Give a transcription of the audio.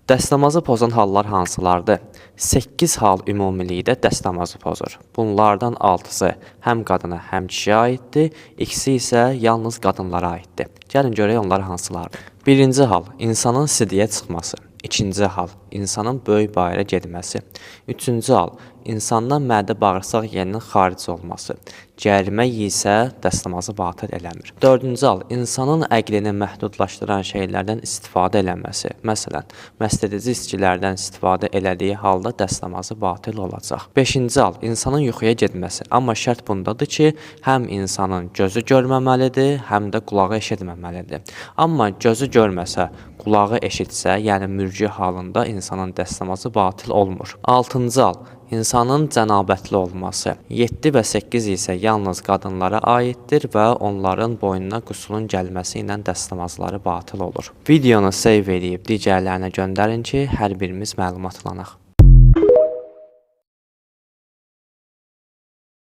Dəstəmazı pozan hallar hansılardır? 8 hal ümumilikdə dəstəmazı pozur. Bunlardan 6-sı həm qadına, həm kişiyə aiddir, ikisi isə yalnız qadınlara aiddir. Gəlin görək onlar hansılardır. Birinci hal, insanın sidiyə çıxması. İkinci hal, insanın böyük bayıra getməsi. Üçüncü hal, insandan mədə bağırsaq yenidən xaric olması. Gərimək isə dəstəmazı batıl eləmir. Dördüncü hal, insanın əqlini məhdudlaşdıran şeylərdən istifadə eləməsi. Məsələn, məstedici içkilərdən istifadə elədiyi halda dəstəmazı batıl olacaq. Beşinci hal, insanın yuxuya getməsi. Amma şərt bundadır ki, həm insanın gözü görməməlidir, həm də qulağı eşitməməlidir. Amma gözü görməsə, qulağı eşitsə, yəni mürci halında insanın dəstəmazı batıl olmur. Altıncı hal, insanın cənabətli olması. 7 və 8 isə yalnız qadınlara aiddir və onların boynuna qusulun gəlməsi ilə dəstəmazları batıl olur. Videonu save edib digərlərinə göndərin ki, hər birimiz məlumatlanaq.